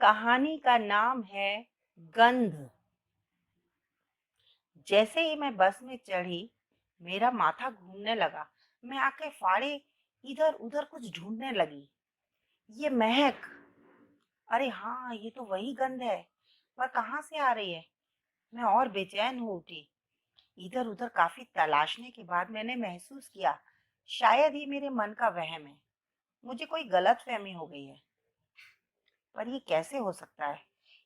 कहानी का नाम है गंध। जैसे ही मैं बस में चढ़ी, मेरा माथा घूमने लगा। मैं आंखें फाड़े इधर उधर कुछ ढूंढने लगी। ये महक, अरे हाँ, ये तो वही गंध है, पर कहाँ से आ रही है? मैं और बेचैन हो उठी। इधर उधर काफी तलाशने के बाद मैंने महसूस किया, शायद ही मेरे मन का वहम है। मुझे कोई गलत फहमी हो गई है। पर ये कैसे हो सकता है?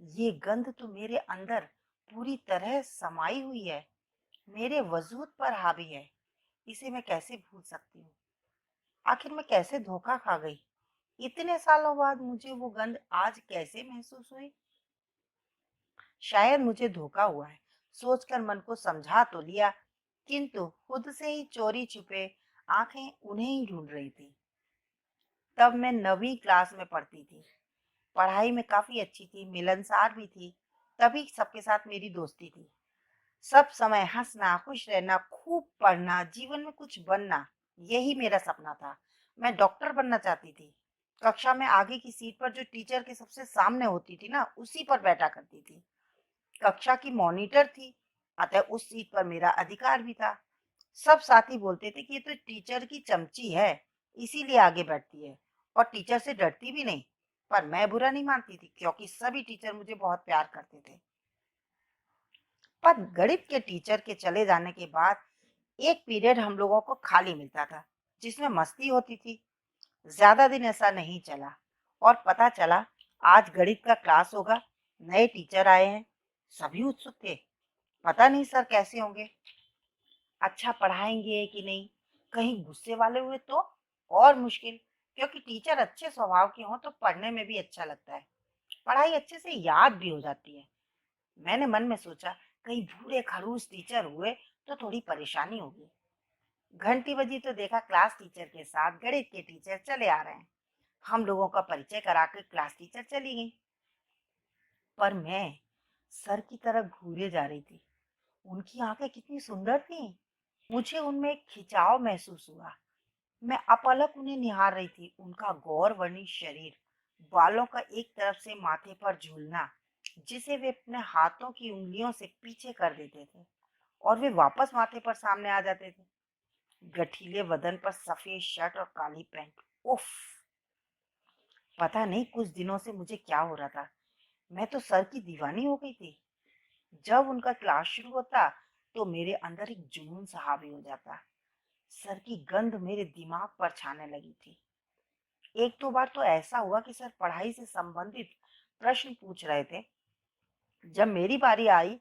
ये गंध तो मेरे अंदर पूरी तरह समाई हुई है, मेरे वजूद पर हावी है। इसे मैं कैसे भूल सकती हूँ? आखिर मैं कैसे धोखा खा गई? इतने सालों बाद मुझे वो गंध आज कैसे महसूस हुई? शायद मुझे धोखा हुआ है, सोचकर मन को समझा तो लिया, किंतु खुद से ही चोरी छुपे आंखें उन्हें ही ढूंढ रही थी। तब मैं 9वीं क्लास में पढ़ती थी। पढ़ाई में काफी अच्छी थी, मिलनसार भी थी। तभी सबके साथ मेरी दोस्ती थी। सब समय हंसना, खुश रहना, खूब पढ़ना, जीवन में कुछ बनना, यही मेरा सपना था। मैं डॉक्टर बनना चाहती थी। कक्षा में आगे की सीट पर जो टीचर के सबसे सामने होती थी ना, उसी पर बैठा करती थी। कक्षा की मॉनिटर थी, अतः उस सीट पर मेरा अधिकार भी था। सब साथी बोलते थे कि ये तो टीचर की चमची है, इसीलिए आगे बैठती है और टीचर से डरती भी नहीं। पर मैं बुरा नहीं मानती थी, क्योंकि सभी टीचर मुझे बहुत प्यार करते थे। पर गणित के टीचर के चले जाने के बाद एक पीरियड हम लोगों को खाली मिलता था, जिसमें मस्ती होती थी। ज्यादा दिन ऐसा नहीं चला और पता चला आज गणित का क्लास होगा। नए टीचर आए हैं, सभी उत्सुक थे। पता नहीं सर कैसे होंगे, अच्छा पढ़ाएंगे कि नहीं, कहीं गुस्से वाले हुए तो और मुश्किल। क्योंकि टीचर अच्छे स्वभाव के हों तो पढ़ने में भी अच्छा लगता है, पढ़ाई अच्छे से याद भी हो जाती है। मैंने मन में सोचा, कहीं बूढ़े खड़ूस टीचर हुए तो थोड़ी परेशानी होगी। घंटी बजी तो देखा क्लास टीचर के साथ गणित के टीचर चले आ रहे हैं। हम लोगों का परिचय करा कर क्लास टीचर चली गई। पर मैं सर की तरफ घूरे जा रही थी। उनकी आंखें कितनी सुंदर थीं। मुझे उनमें एक खिंचाव महसूस हुआ। मैं अपलक उन्हें निहार रही थी। उनका गौर वर्णी शरीर, बालों का एक तरफ से माथे पर झूलना, जिसे वे अपने हाथों की उंगलियों से पीछे कर देते थे और वे वापस माथे पर सामने आ जाते थे। गठीले बदन पर सफेद शर्ट और काली पैंट, उफ! पता नहीं कुछ दिनों से मुझे क्या हो रहा था। मैं तो सर की दीवानी हो गई थी। जब उनका क्लास शुरू होता तो मेरे अंदर एक जुनून सा हावी हो जाता। सर की गंध मेरे दिमाग पर छाने लगी थी। एक दो बार तो ऐसा हुआ कि सर पढ़ाई से संबंधित प्रश्न पूछ रहे थे। जब मेरी बारी आई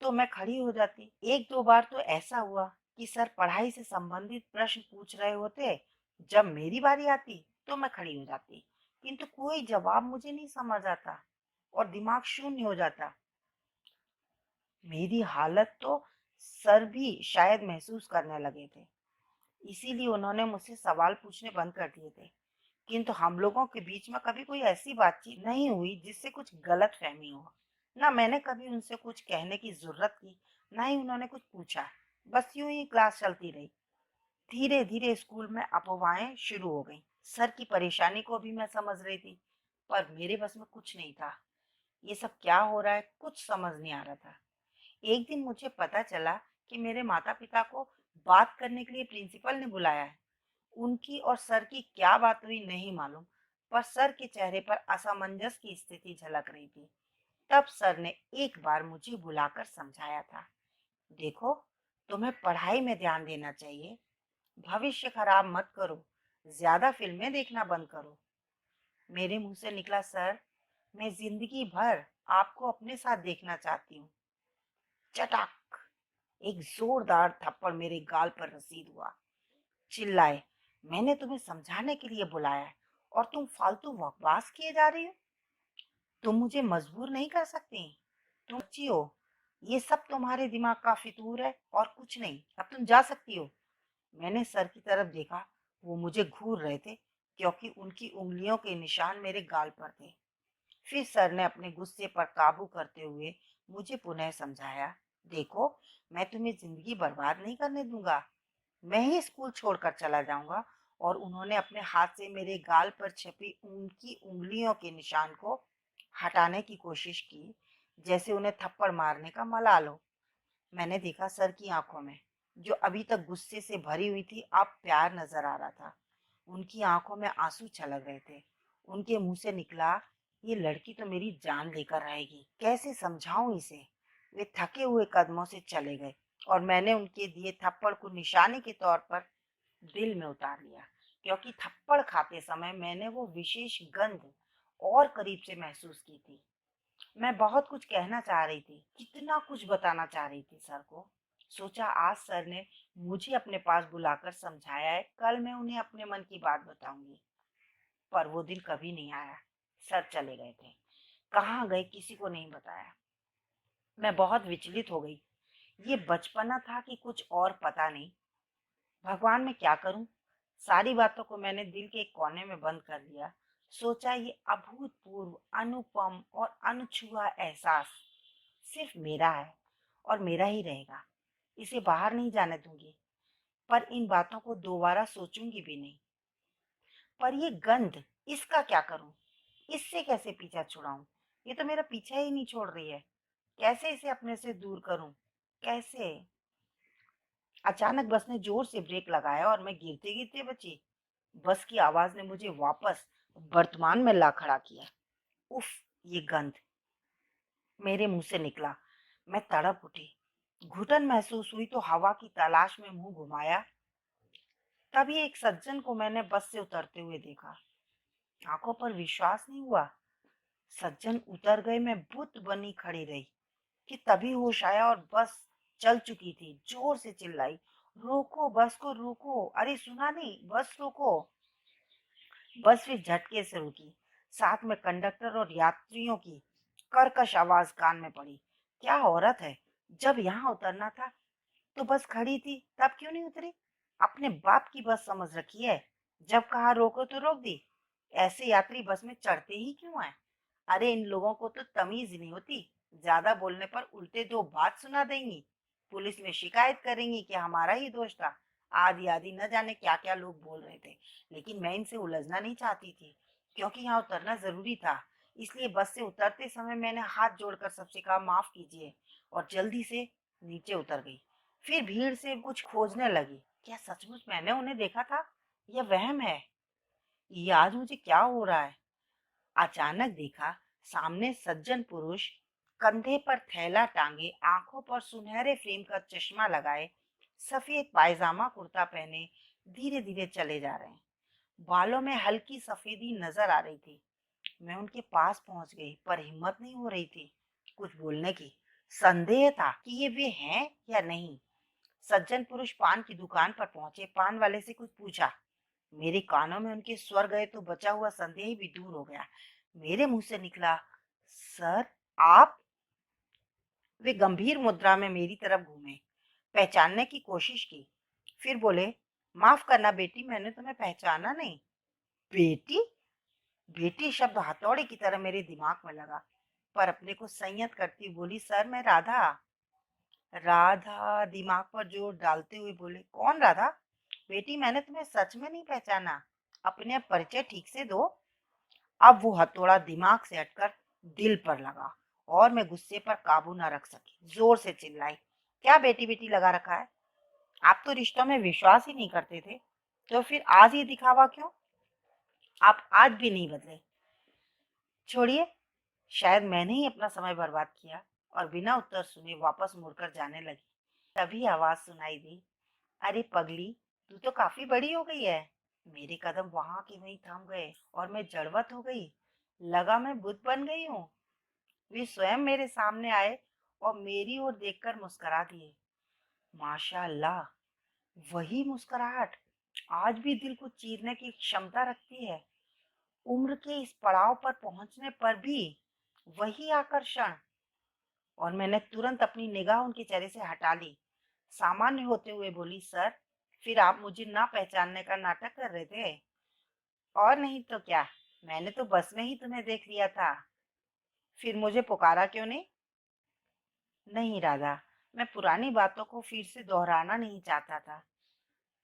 तो मैं खड़ी हो जाती। एक दो बार तो ऐसा हुआ कि सर पढ़ाई से संबंधित प्रश्न पूछ रहे होते। जब मेरी बारी आती तो मैं खड़ी हो जाती, किंतु कोई जवाब मुझे नहीं समझ आता और दिमाग शून्य हो जाता। मेरी हालत तो सर भी शायद महसूस करने लगे थे, इसीलिए उन्होंने मुझसे सवाल पूछने बंद कर दिए थे। किंतु हम लोगों के बीच में कभी कोई ऐसी बातचीत नहीं हुई जिससे कुछ गलत फहमी हो। ना मैंने कभी उनसे कुछ कहने की जरूरत की, ना ही उन्होंने कुछ पूछा। बस यूं ही क्लास चलती रही। धीरे धीरे स्कूल में अफवाहें शुरू हो गई। सर की परेशानी को भी मैं समझ रही थी, पर मेरे बस में कुछ नहीं था। ये सब क्या हो रहा है, कुछ समझ नहीं आ रहा था। एक दिन मुझे पता चला कि मेरे माता पिता को बात करने के लिए प्रिंसिपल ने बुलाया है। उनकी और सर की क्या बात हुई नहीं मालूम, पर सर के चेहरे पर असमंजस की स्थिति झलक रही थी। तब सर ने एक बार मुझे बुलाकर समझाया था, देखो, तुम्हें पढ़ाई में ध्यान देना चाहिए, भविष्य खराब मत करो, ज्यादा फिल्में देखना बंद करो। मेरे मुंह से निकला, सर, मैं जिंदगी भर आपको अपने साथ देखना चाहती हूँ। चटाक! एक जोरदार थप्पड़ मेरे गाल पर रसीद हुआ। चिल्लाए, मैंने तुम्हें समझाने के लिए बुलाया है और तुम फालतू बकवास किए जा रही हो। तुम मुझे मजबूर नहीं कर सकती, तुम बच्ची हो। ये सब तुम्हारे दिमाग का फितूर है और कुछ नहीं। अब तुम जा सकती हो। मैंने सर की तरफ देखा। वो मुझे घूर रहे थे, क्योंकि उनकी उंगलियों के निशान मेरे गाल पर थे। फिर सर ने अपने गुस्से पर काबू करते हुए मुझे पुनः समझाया, देखो, मैं तुम्हें जिंदगी बर्बाद नहीं करने दूंगा। मैं ही स्कूल छोड़कर चला जाऊंगा। और उन्होंने अपने हाथ से मेरे गाल पर छपी उनकी उंगलियों के निशान को हटाने की कोशिश की, जैसे उन्हें थप्पड़ मारने का मलाल हो। मैंने देखा सर की आंखों में, जो अभी तक गुस्से से भरी हुई थी, अब प्यार नजर आ रहा था। उनकी आंखों में आंसू छलक रहे थे। उनके मुंह से निकला, ये लड़की तो मेरी जान लेकर आएगी, कैसे समझाऊं इसे। वे थके हुए कदमों से चले गए और मैंने उनके दिए थप्पड़ को निशाने के तौर पर दिल में उतार लिया, क्योंकि थप्पड़ खाते समय मैंने वो विशेष गंध और करीब से महसूस की थी। मैं बहुत कुछ कहना चाह रही थी, कितना कुछ बताना चाह रही थी सर को। सोचा आज सर ने मुझे अपने पास बुलाकर समझाया है, कल मैं उन्हें अपने मन की बात बताऊंगी। पर वो दिन कभी नहीं आया। सर चले गए थे, कहाँ गए किसी को नहीं बताया। मैं बहुत विचलित हो गई। ये बचपना था कि कुछ और पता नहीं। भगवान मैं क्या करूं। सारी बातों को मैंने दिल के एक कोने में बंद कर लिया। सोचा ये अभूतपूर्व, अनुपम और अनछुआ एहसास सिर्फ मेरा है और मेरा ही रहेगा। इसे बाहर नहीं जाने दूंगी, पर इन बातों को दोबारा सोचूंगी भी नहीं। पर ये गंध, इसका क्या करूं? इससे कैसे पीछा छुड़ाऊं? ये तो मेरा पीछा ही नहीं छोड़ रही है। कैसे इसे अपने से दूर करूं? कैसे? अचानक बस ने जोर से ब्रेक लगाया और मैं गिरते गिरते बची। बस की आवाज ने मुझे वापस वर्तमान में ला खड़ा किया। उफ, ये गंध मेरे मुंह से निकला। मैं तड़प उठी। घुटन महसूस हुई तो हवा की तलाश में मुंह घुमाया। तभी एक सज्जन को मैंने बस से उतरते हुए देखा। आंखों पर विश्वास नहीं हुआ। सज्जन उतर गए, मैं बुत बनी खड़ी रही कि तभी होश आया और बस चल चुकी थी। जोर से चिल्लाई, रोको, बस को रोको, अरे सुना नहीं, बस रोको। बस फिर झटके से रुकी। साथ में कंडक्टर और यात्रियों की कर्कश आवाज कान में पड़ी। क्या औरत है, जब यहाँ उतरना था तो बस खड़ी थी, तब क्यों नहीं उतरी? अपने बाप की बस समझ रखी है, जब कहा रोको तो रोक दी। ऐसे यात्री बस में चढ़ते ही क्यों आए? अरे इन लोगों को तो तमीज ही नहीं होती। ज्यादा बोलने पर उल्टे दो बात सुना देंगी, पुलिस में शिकायत करेंगी कि हमारा ही दोष था। आदि आदि न जाने क्या क्या लोग बोल रहे थे। लेकिन मैं इनसे उलझना नहीं चाहती थी, क्योंकि यहाँ उतरना जरूरी था। इसलिए बस से उतरते समय मैंने हाथ जोड़कर सबसे कहा, माफ कीजिए, और जल्दी से नीचे उतर गई। फिर भीड़ से कुछ खोजने लगी। क्या सचमुच मैंने उन्हें देखा था या वहम है? ये आज मुझे क्या हो रहा है? अचानक देखा, सामने सज्जन पुरुष कंधे पर थैला टांगे, आंखों पर सुनहरे फ्रेम का चश्मा लगाए, सफेद पायजामा कुर्ता पहने धीरे धीरे चले जा रहे हैं। बालों में हल्की सफेदी नजर आ रही थी। मैं उनके पास पहुंच गई, पर हिम्मत नहीं हो रही थी कुछ बोलने की। संदेह था कि ये वे हैं या नहीं। सज्जन पुरुष पान की दुकान पर पहुंचे, पान वाले से कुछ पूछा। मेरे कानों में उनके स्वर गए तो बचा हुआ संदेह भी दूर हो गया। मेरे मुंह से निकला, सर आप? वे गंभीर मुद्रा में मेरी तरफ घूमे, पहचानने की कोशिश की, फिर बोले, माफ करना बेटी, मैंने तुम्हें पहचाना नहीं। बेटी? बेटी शब्द हथौड़े की तरह मेरे दिमाग में लगा, पर अपने को संयत करती बोली, सर मैं राधा। राधा? दिमाग पर जोर डालते हुए बोले, कौन राधा? बेटी मैंने तुम्हें सच में नहीं पहचाना, अपने परिचय ठीक से दो। अब वो हथौड़ा दिमाग से हटकर दिल पर लगा और मैं गुस्से पर काबू न रख सकी, जोर से चिल्लाई, क्या बेटी बेटी लगा रखा है? आप तो रिश्तों में विश्वास ही नहीं करते थे, तो फिर आज ये दिखावा क्यों? आप आज भी नहीं बदले। छोड़िए। शायद मैंने ही अपना समय बर्बाद किया, और बिना उत्तर सुने वापस मुड़कर जाने लगी। तभी आवाज सुनाई दी, अरे पगली, तू तो काफी बड़ी हो गई है। मेरे कदम वहां के वहीं थम गए और मैं जड़वत हो गई। लगा मैं बुद्ध बन गई हूँ। वे स्वयं मेरे सामने आए और मेरी ओर देखकर मुस्कुरा दिए। माशाअल्लाह, वही मुस्कुराहट आज भी दिल को चीरने की क्षमता रखती है। उम्र के इस पड़ाव पर पहुंचने पर भी वही आकर्षण। और मैंने तुरंत अपनी निगाह उनके चेहरे से हटा ली। सामान्य होते हुए बोली, सर फिर आप मुझे ना पहचानने का नाटक कर रहे थे? और नहीं तो क्या, मैंने तो बस में ही तुम्हें देख लिया था। फिर मुझे पुकारा क्यों नहीं? नहीं राधा, मैं पुरानी बातों को फिर से दोहराना नहीं चाहता था।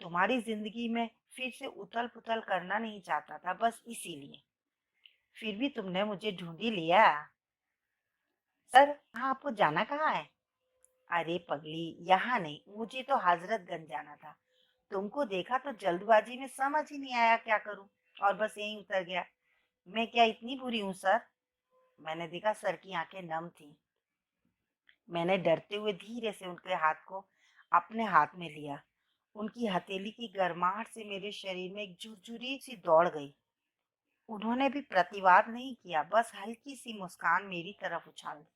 तुम्हारी जिंदगी में फिर से उथल पुथल करना नहीं चाहता था, बस इसीलिए। फिर भी तुमने मुझे ढूंढ ही लिया। सर, हाँ, आपको जाना कहाँ है? अरे पगली, यहाँ नहीं, मुझे तो हजरतगंज जाना था। तुमको देखा तो जल्दबाजी में समझ ही नहीं आया क्या करूं, और बस यहीं उतर गया। मैं क्या इतनी बुरी हूँ सर? मैंने देखा सर की आंखें नम थी। मैंने डरते हुए धीरे से उनके हाथ को अपने हाथ में लिया। उनकी हथेली की गर्माहट से मेरे शरीर में एक झुरझुरी सी दौड़ गई। उन्होंने भी प्रतिवाद नहीं किया, बस हल्की सी मुस्कान मेरी तरफ उछाल दी।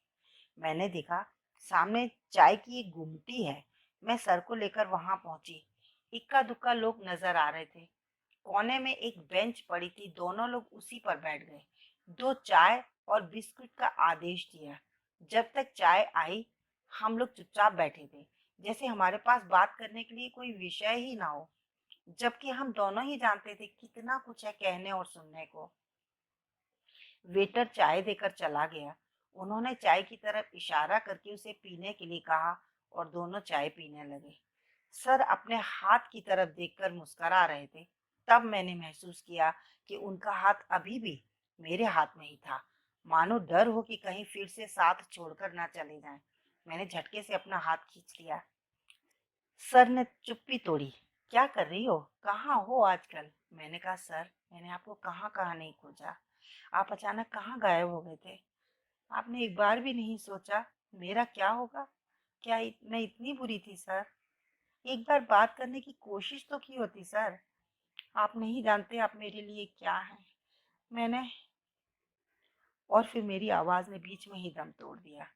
मैंने देखा सामने चाय की एक गुमटी है। मैं सर को लेकर वहां पहुंची। इक्का दुक्का लोग नजर आ रहे थे। कोने में एक बेंच पड़ी थी, दोनों लोग उसी पर बैठ गए। दो चाय और बिस्कुट का आदेश दिया। जब तक चाय आई, हम लोग चुपचाप बैठे थे, जैसे हमारे पास बात करने के लिए कोई विषय ही ना हो, जबकि हम दोनों ही जानते थे कितना कुछ है कहने और सुनने को। वेटर चाय देकर चला गया। उन्होंने चाय की तरफ इशारा करके उसे पीने के लिए कहा और दोनों चाय पीने लगे। सर अपने हाथ की तरफ देखकर मुस्करा रहे थे। तब मैंने महसूस किया कि उनका हाथ अभी भी मेरे हाथ में ही था, मानो डर हो कि कहीं फिर से साथ छोड़कर ना चले जाएं। मैंने झटके से अपना हाथ खींच लिया। सर ने चुप्पी तोड़ी। क्या कर रही हो, कहाँ हो आजकल? मैंने कहा सर, मैंने आपको कहाँ कहाँ नहीं खोजा। आप अचानक कहाँ गायब हो गए थे? आपने एक बार भी नहीं सोचा मेरा क्या होगा? मैं इतनी बुरी थी सर? एक बार बात करने की कोशिश तो की होती सर। आप नहीं जानते आप मेरे लिए क्या हैं। मैंने और फिर मेरी आवाज ने बीच में ही दम तोड़ दिया।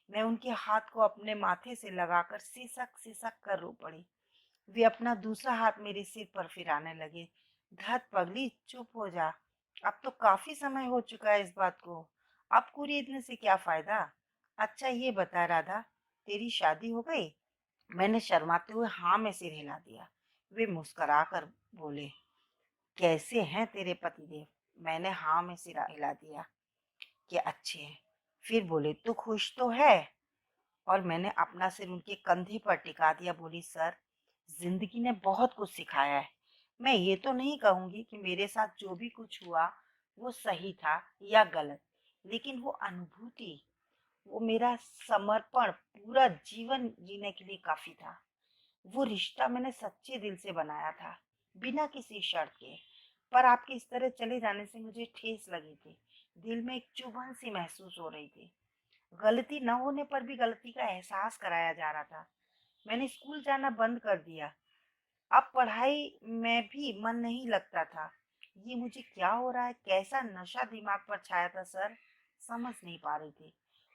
मैं उनके हाथ को अपने माथे से लगाकर सिसक सिसक कर रो पड़ी। वे अपना दूसरा हाथ मेरे सिर पर फिराने लगे। धत पगली, चुप हो जा। अब तो काफी समय हो चुका है इस बात को। अब कुरेदने से क्या फायदा? अच्छा ये बता राधा, तेरी शादी हो गई? मैंने शर्माते हुए हाँ में सिर हिला दिया। वे मुस्कुरा कर बोले, कैसे हैं तेरे पतिदेव? मैंने हाँ में सिर हिला दिया कि अच्छे हैं। फिर बोले, तू खुश तो है? और मैंने अपना सिर उनके कंधे पर टिका दिया। बोली, सर, जिंदगी ने बहुत कुछ सिखाया है। मैं ये तो नहीं कहूंगी कि मेरे साथ जो भी कुछ हुआ वो सही था या गलत, लेकिन वो अनुभूति, वो मेरा समर्पण पूरा जीवन जीने के लिए काफी था। वो रिश्ता मैंने सच्चे दिल से बनाया था, बिना किसी शर्त के। पर आपके इस तरह चले जाने से मुझे ठेस लगी थी। दिल में एक चुभन सी महसूस हो रही थी। गलती न होने पर भी गलती का एहसास कराया जा रहा था। मैंने स्कूल जाना बंद कर दिया। अब पढ़ाई में भी मन नहीं लगता था। ये मुझे क्या हो रहा है? कैसा नशा दिमाग पर छाया था सर? समझ नहीं पा रही थी।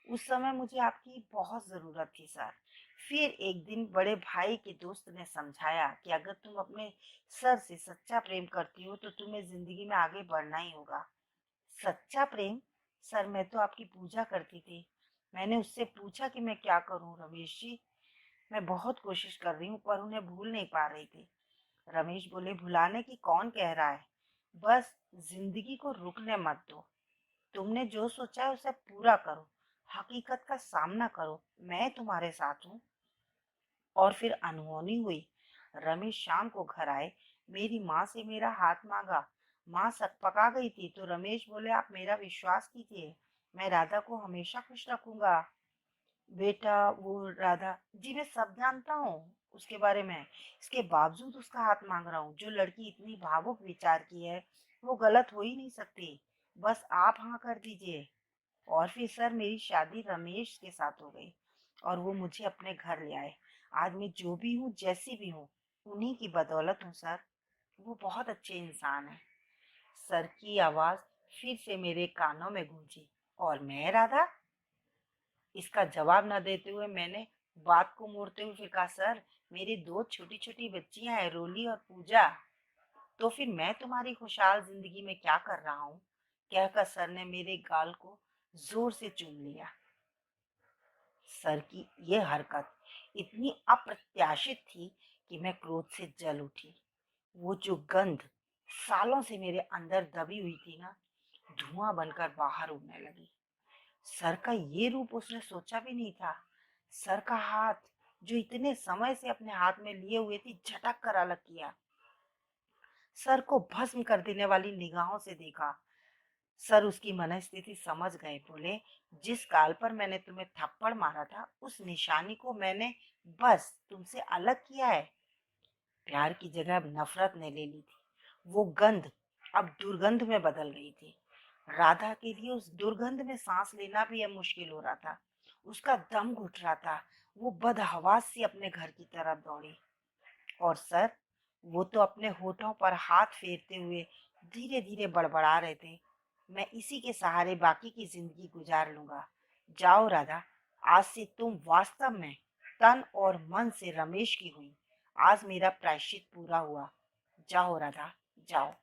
उस समय मुझे आपकी बहुत ज़रूरत थी सर। फिर एक दिन बड़े भाई के दोस्त ने समझाया कि अगर तुम अपने सर से सच्चा प्रेम करती हो तो तुम्हें ज़िंदगी में आगे बढ़ना ही होगा। सच्चा प्रेम? सर, मैं तो आपकी पूजा करती थी। मैंने उससे पूछा कि मैं क्या करूं रमेश जी। मैं बहुत कोशिश कर रही हूँ पर उन्हें भूल नहीं पा रही थी। रमेश बोले, भुलाने की कौन कह रहा है? बस जिंदगी को रुकने मत दो। तुमने जो सोचा है उसे पूरा करो। हकीकत का सामना करो। मैं तुम्हारे साथ हूँ। और फिर अनहोनी हुई। रमेश शाम को घर आए। मेरी माँ से मेरा हाथ मांगा। माँ सकपका गई थी तो रमेश बोले, आप मेरा विश्वास कीजिए, मैं राधा को हमेशा खुश रखूंगा। बेटा, वो राधा जी, मैं सब जानता हूँ उसके बारे में। इसके बावजूद उसका हाथ मांग रहा हूँ। जो लड़की इतनी भावुक विचार की है वो गलत हो ही नहीं सकती। बस आप हाँ कर दीजिए। और फिर सर मेरी शादी रमेश के साथ हो गई और वो मुझे अपने घर ले आए। आज मैं जो भी हूँ, जैसी भी हूँ, उन्हीं की बदौलत हूँ सर। वो बहुत अच्छे इंसान है। सर की आवाज फिर से मेरे कानों में गूंजी। और मैं राधा? इसका जवाब न देते हुए मैंने बात को मोड़ते हुए फिर कहा, सर, मेरी दो छोटी छोटी बच्चियां हैं, रोली और पूजा। तो फिर मैं तुम्हारी खुशहाल जिंदगी में क्या कर रहा हूँ? कहकर सर ने मेरे गाल को जोर से चूम लिया। सर की ये हरकत इतनी अप्रत्याशित थी कि मैं क्रोध से जल उठी। वो जो गंध सालों से मेरे अंदर दबी हुई थी ना, धुआं बनकर बाहर उड़ने लगी। सर का ये रूप उसने सोचा भी नहीं था। सर का हाथ जो इतने समय से अपने हाथ में लिए हुए थी, झटक कर अलग किया। सर को भस्म कर देने वाली निगाहों से देखा। सर उसकी मनस्थिति समझ गए। बोले, जिस गाल पर मैंने तुम्हें थप्पड़ मारा था उस निशानी को मैंने बस तुमसे अलग किया है। प्यार की जगह अब नफरत ने ले ली थी। वो गंध अब दुर्गंध में बदल गई थी। राधा के लिए उस दुर्गंध में सांस लेना भी अब मुश्किल हो रहा था। उसका दम घुट रहा था। वो बदहवास सी अपने घर की तरफ दौड़ी। और सर, वो तो अपने होठों पर हाथ फेरते हुए धीरे धीरे बड़बड़ा रहे थे, मैं इसी के सहारे बाकी की जिंदगी गुजार लूंगा। जाओ राधा, आज से तुम वास्तव में तन और मन से रमेश की हुई। आज मेरा प्रायश्चित पूरा हुआ। जाओ राधा, जाओ।